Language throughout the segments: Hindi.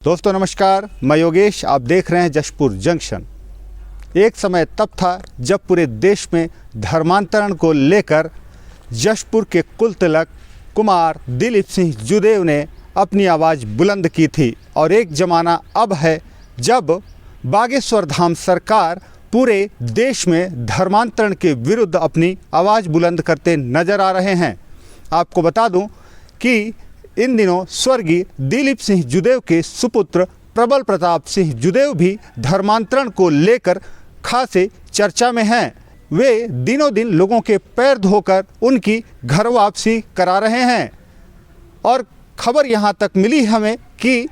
दोस्तों नमस्कार, मैं योगेश। आप देख रहे हैं जशपुर जंक्शन। एक समय तब था जब पूरे देश में धर्मांतरण को लेकर जशपुर के कुल तिलक कुमार दिलीप सिंह जुदेव ने अपनी आवाज़ बुलंद की थी। और एक ज़माना अब है जब बागेश्वर धाम सरकार पूरे देश में धर्मांतरण के विरुद्ध अपनी आवाज़ बुलंद करते नज़र आ रहे हैं। आपको बता दूं कि इन दिनों स्वर्गीय दिलीप सिंह जुदेव के सुपुत्र प्रबल प्रताप सिंह जुदेव भी धर्मांतरण को लेकर खासे चर्चा में हैं। वे दिनों दिन लोगों के पैर धोकर उनकी घर वापसी करा रहे हैं। और खबर यहाँ तक मिली हमें कि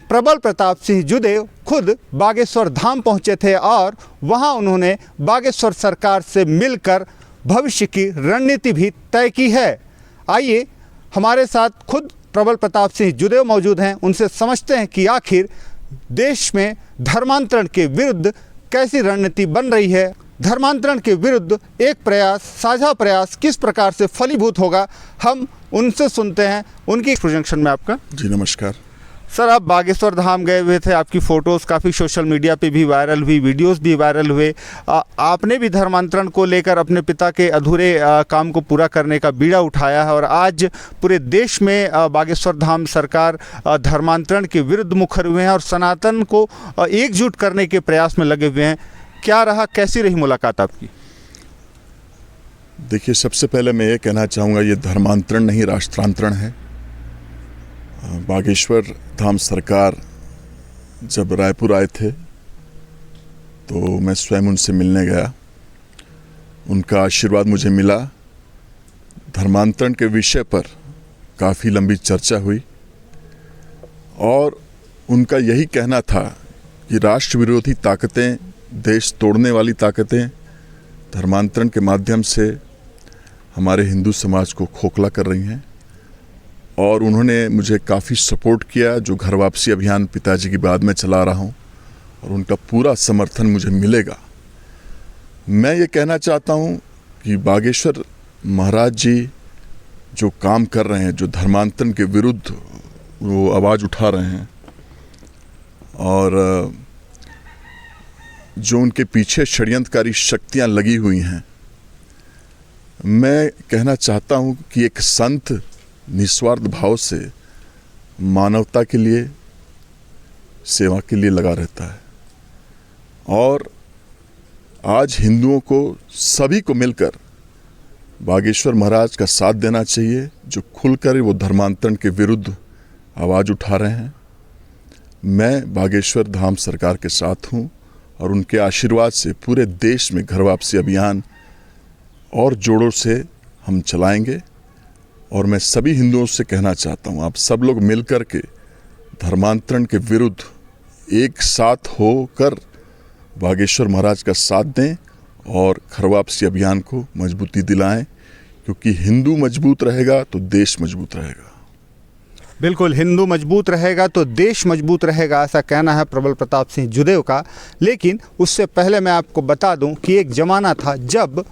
प्रबल प्रताप सिंह जुदेव खुद बागेश्वर धाम पहुँचे थे और वहाँ उन्होंने बागेश्वर सरकार से मिलकर भविष्य की रणनीति भी तय की है। आइए, हमारे साथ खुद प्रबल प्रताप सिंह जुदेव मौजूद हैं। उनसे समझते हैं कि आखिर देश में धर्मांतरण के विरुद्ध कैसी रणनीति बन रही है। धर्मांतरण के विरुद्ध एक प्रयास, साझा प्रयास किस प्रकार से फलीभूत होगा, हम उनसे सुनते हैं। उनकी प्रोजेक्शन में आपका जी नमस्कार सर। आप बागेश्वर धाम गए हुए थे, आपकी फ़ोटोज़ काफ़ी सोशल मीडिया पे भी वायरल हुई, वीडियोस भी वायरल हुए। आपने भी धर्मांतरण को लेकर अपने पिता के अधूरे काम को पूरा करने का बीड़ा उठाया है और आज पूरे देश में बागेश्वर धाम सरकार धर्मांतरण के विरुद्ध मुखर हुए हैं और सनातन को एकजुट करने के प्रयास में लगे हुए हैं। क्या रहा, कैसी रही मुलाकात आपकी? देखिए, सबसे पहले मैं ये कहना चाहूँगा, ये धर्मांतरण नहीं राष्ट्रांतरण है। बागेश्वर धाम सरकार जब रायपुर आए थे तो मैं स्वयं उनसे मिलने गया। उनका आशीर्वाद मुझे मिला। धर्मांतरण के विषय पर काफ़ी लंबी चर्चा हुई और उनका यही कहना था कि राष्ट्र विरोधी ताकतें, देश तोड़ने वाली ताकतें धर्मांतरण के माध्यम से हमारे हिंदू समाज को खोखला कर रही हैं। और उन्होंने मुझे काफ़ी सपोर्ट किया, जो घर वापसी अभियान पिताजी की बाद में चला रहा हूँ, और उनका पूरा समर्थन मुझे मिलेगा। मैं ये कहना चाहता हूँ कि बागेश्वर महाराज जी जो काम कर रहे हैं, जो धर्मांतरण के विरुद्ध वो आवाज़ उठा रहे हैं और जो उनके पीछे षड्यंत्रकारी शक्तियाँ लगी हुई हैं, मैं कहना चाहता हूँ कि एक संत निस्वार्थ भाव से मानवता के लिए, सेवा के लिए लगा रहता है। और आज हिंदुओं को, सभी को मिलकर बागेश्वर महाराज का साथ देना चाहिए, जो खुलकर वो धर्मांतरण के विरुद्ध आवाज़ उठा रहे हैं। मैं बागेश्वर धाम सरकार के साथ हूँ और उनके आशीर्वाद से पूरे देश में घर वापसी अभियान और जोरों से हम चलाएंगे। और मैं सभी हिंदुओं से कहना चाहता हूँ, आप सब लोग मिलकर के धर्मांतरण के विरुद्ध एक साथ होकर बागेश्वर महाराज का साथ दें और घर वापसी अभियान को मजबूती दिलाएं, क्योंकि हिंदू मजबूत रहेगा तो देश मजबूत रहेगा। बिल्कुल, हिंदू मजबूत रहेगा तो देश मजबूत रहेगा, ऐसा कहना है प्रबल प्रताप सिंह जुदेव का। लेकिन उससे पहले मैं आपको बता दूं कि एक ज़माना था जब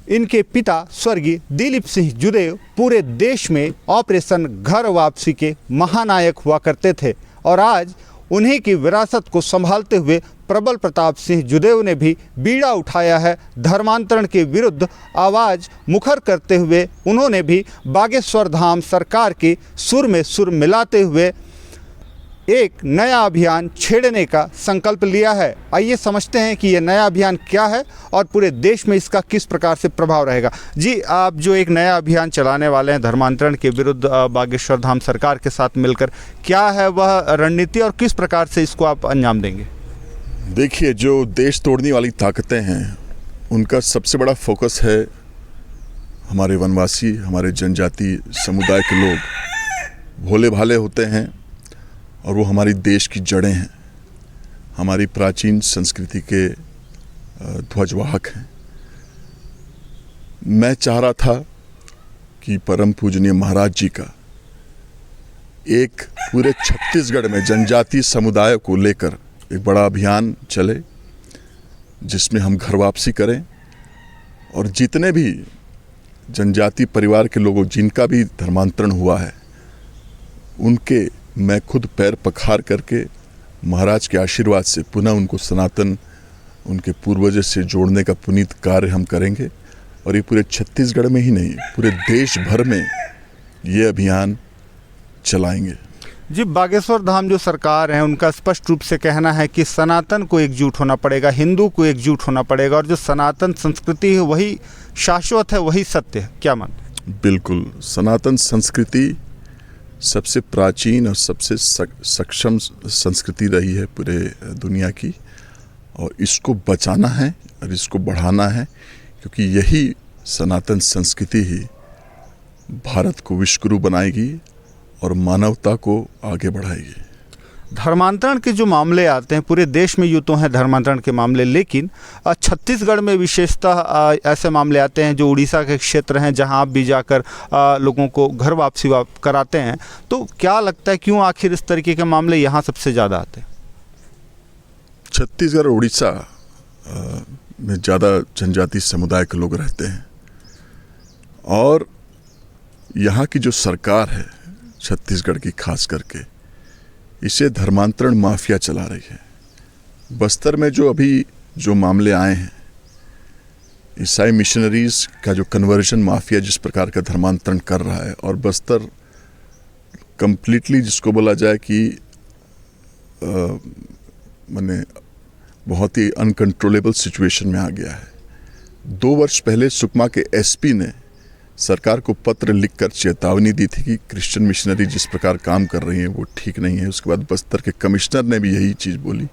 इनके पिता स्वर्गीय दिलीप सिंह जुदेव पूरे देश में ऑपरेशन घर वापसी के महानायक हुआ करते थे। और आज उन्हीं की विरासत को संभालते हुए प्रबल प्रताप सिंह जुदेव ने भी बीड़ा उठाया है। धर्मांतरण के विरुद्ध आवाज़ मुखर करते हुए उन्होंने भी बागेश्वर धाम सरकार के सुर में सुर मिलाते हुए एक नया अभियान छेड़ने का संकल्प लिया है। आइए समझते हैं कि ये नया अभियान क्या है और पूरे देश में इसका किस प्रकार से प्रभाव रहेगा। जी, आप जो एक नया अभियान चलाने वाले हैं धर्मांतरण के विरुद्ध बागेश्वर धाम सरकार के साथ मिलकर, क्या है वह रणनीति और किस प्रकार से इसको आप अंजाम देंगे? देखिए, जो देश तोड़ने वाली ताकतें हैं, उनका सबसे बड़ा फोकस है हमारे वनवासी, हमारे जनजाति समुदाय के लोग। भोले भाले होते हैं और वो हमारी देश की जड़ें हैं, हमारी प्राचीन संस्कृति के ध्वजवाहक हैं। मैं चाह रहा था कि परम पूजनीय महाराज जी का एक पूरे छत्तीसगढ़ में जनजाति समुदाय को लेकर एक बड़ा अभियान चले, जिसमें हम घर वापसी करें और जितने भी जनजाति परिवार के लोगों, जिनका भी धर्मांतरण हुआ है, उनके मैं खुद पैर पखार करके महाराज के आशीर्वाद से पुनः उनको सनातन उनके पूर्वजों से जोड़ने का पुनीत कार्य हम करेंगे। और ये पूरे छत्तीसगढ़ में ही नहीं, पूरे देश भर में ये अभियान चलाएंगे। जी, बागेश्वर धाम जो सरकार है उनका स्पष्ट रूप से कहना है कि सनातन को एकजुट होना पड़ेगा, हिंदू को एकजुट होना पड़ेगा, और जो सनातन संस्कृति है वही शाश्वत है, वही सत्य है। क्या मानते हैं? बिल्कुल, सनातन संस्कृति सबसे प्राचीन और सबसे सक्षम संस्कृति रही है पूरे दुनिया की, और इसको बचाना है और इसको बढ़ाना है, क्योंकि यही सनातन संस्कृति ही भारत को विश्वगुरु बनाएगी और मानवता को आगे बढ़ाएगी। धर्मांतरण के जो मामले आते हैं, पूरे देश में यूँ तो हैं धर्मांतरण के मामले, लेकिन छत्तीसगढ़ में विशेषतः ऐसे मामले आते हैं जो उड़ीसा के क्षेत्र हैं, जहां आप भी जाकर लोगों को घर वापसी कराते हैं। तो क्या लगता है क्यों आखिर इस तरीके के मामले यहाँ सबसे ज़्यादा आते हैं? छत्तीसगढ़ और उड़ीसा में ज़्यादा जनजाति समुदाय के लोग रहते हैं, और यहाँ की जो सरकार है छत्तीसगढ़ की खास करके, इसे धर्मांतरण माफिया चला रही है। बस्तर में जो मामले आए हैं, ईसाई मिशनरीज का जो कन्वर्जन माफिया जिस प्रकार का धर्मांतरण कर रहा है, और बस्तर कंप्लीटली जिसको बोला जाए कि माने बहुत ही अनकंट्रोलेबल सिचुएशन में आ गया है। 2 वर्ष पहले सुकमा के एसपी ने सरकार को पत्र लिखकर चेतावनी दी थी कि क्रिश्चियन मिशनरी जिस प्रकार काम कर रही हैं वो ठीक नहीं है। उसके बाद बस्तर के कमिश्नर ने भी यही चीज़ बोली।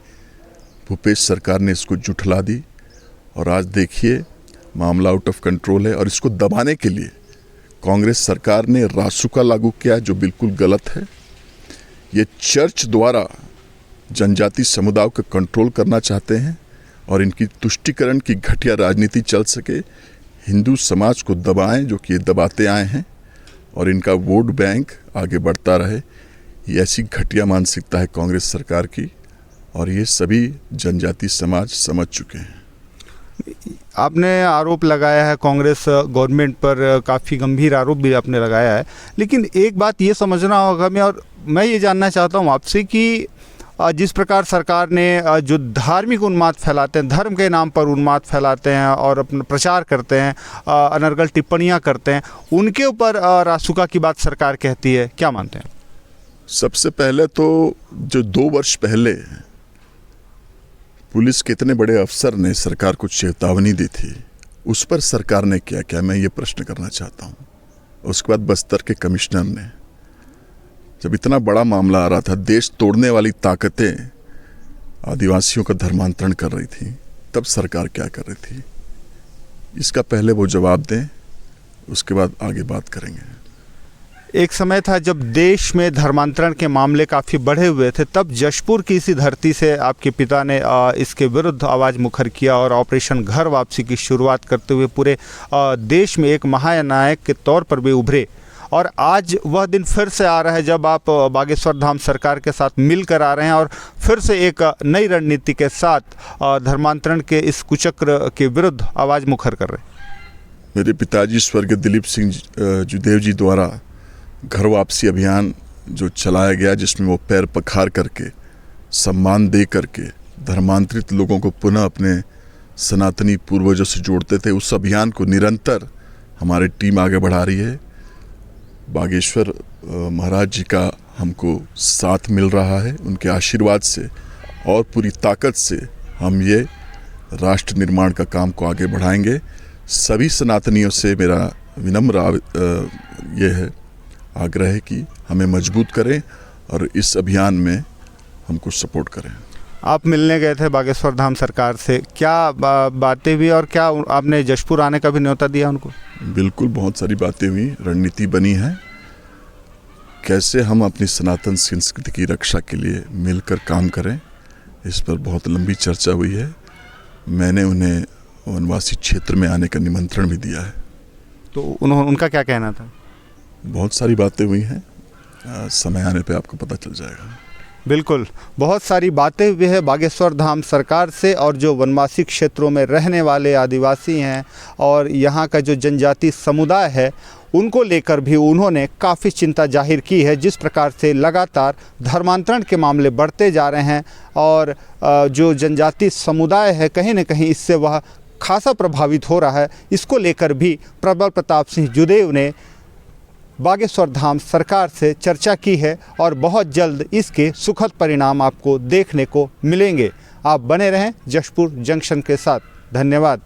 भूपेश सरकार ने इसको जुठला दी, और आज देखिए मामला आउट ऑफ कंट्रोल है। और इसको दबाने के लिए कांग्रेस सरकार ने रासुका लागू किया, जो बिल्कुल गलत है। ये चर्च द्वारा जनजाति समुदाय को कंट्रोल करना चाहते हैं, और इनकी तुष्टिकरण की घटिया राजनीति चल सके, हिंदू समाज को दबाएं, जो कि ये दबाते आए हैं, और इनका वोट बैंक आगे बढ़ता रहे। ये ऐसी घटिया मानसिकता है कांग्रेस सरकार की, और ये सभी जनजाति समाज समझ चुके हैं। आपने आरोप लगाया है कांग्रेस गवर्नमेंट पर, काफ़ी गंभीर आरोप भी आपने लगाया है, लेकिन एक बात ये समझना होगा मैं ये जानना चाहता हूँ आपसे कि जिस प्रकार सरकार ने जो धार्मिक उन्माद फैलाते हैं, धर्म के नाम पर उन्माद फैलाते हैं और अपना प्रचार करते हैं, अनर्गल टिप्पणियां करते हैं, उनके ऊपर रासुका की बात सरकार कहती है, क्या मानते हैं? सबसे पहले तो जो 2 वर्ष पहले पुलिस के इतने बड़े अफसर ने सरकार को चेतावनी दी थी, उस पर सरकार ने क्या मैं ये प्रश्न करना चाहता हूँ। उसके बाद बस्तर के कमिश्नर ने, जब इतना बड़ा मामला आ रहा था, देश तोड़ने वाली ताकतें आदिवासियों का धर्मांतरण कर रही थी, तब सरकार क्या कर रही थी? इसका पहले वो जवाब दें, उसके बाद आगे बात करेंगे। एक समय था जब देश में धर्मांतरण के मामले काफ़ी बढ़े हुए थे, तब जशपुर की इसी धरती से आपके पिता ने इसके विरुद्ध आवाज़ मुखर किया और ऑपरेशन घर वापसी की शुरुआत करते हुए पूरे देश में एक महानायक के तौर पर भी उभरे। और आज वह दिन फिर से आ रहा है जब आप बागेश्वर धाम सरकार के साथ मिलकर आ रहे हैं और फिर से एक नई रणनीति के साथ धर्मांतरण के इस कुचक्र के विरुद्ध आवाज़ मुखर कर रहे हैं। मेरे पिताजी स्वर्गीय दिलीप सिंह जुदेव जी द्वारा घर वापसी अभियान जो चलाया गया, जिसमें वो पैर पखार करके, सम्मान दे करके धर्मांतरित लोगों को पुनः अपने सनातनी पूर्वजों से जोड़ते थे, उस अभियान को निरंतर हमारी टीम आगे बढ़ा रही है। बागेश्वर महाराज जी का हमको साथ मिल रहा है, उनके आशीर्वाद से और पूरी ताकत से हम ये राष्ट्र निर्माण का काम को आगे बढ़ाएंगे। सभी सनातनियों से मेरा विनम्र ये है आग्रह है कि हमें मजबूत करें और इस अभियान में हमको सपोर्ट करें। आप मिलने गए थे बागेश्वर धाम सरकार से, क्या बातें हुई और क्या आपने जशपुर आने का भी न्योता दिया उनको? बिल्कुल, बहुत सारी बातें हुई, रणनीति बनी है कैसे हम अपनी सनातन संस्कृति की रक्षा के लिए मिलकर काम करें, इस पर बहुत लंबी चर्चा हुई है। मैंने उन्हें वनवासी क्षेत्र में आने का निमंत्रण भी दिया है। तो उनका क्या कहना था? बहुत सारी बातें हुई हैं, समय आने पे आपको पता चल जाएगा। बिल्कुल, बहुत सारी बातें हुई है बागेश्वर धाम सरकार से, और जो वनवासी क्षेत्रों में रहने वाले आदिवासी हैं और यहाँ का जो जनजाति समुदाय है, उनको लेकर भी उन्होंने काफ़ी चिंता जाहिर की है। जिस प्रकार से लगातार धर्मांतरण के मामले बढ़ते जा रहे हैं और जो जनजातीय समुदाय है कहीं न कहीं इससे वह खासा प्रभावित हो रहा है, इसको लेकर भी प्रबल प्रताप सिंह जुदेव ने बागेश्वर धाम सरकार से चर्चा की है और बहुत जल्द इसके सुखद परिणाम आपको देखने को मिलेंगे। आप बने रहें जशपुर जंक्शन के साथ। धन्यवाद।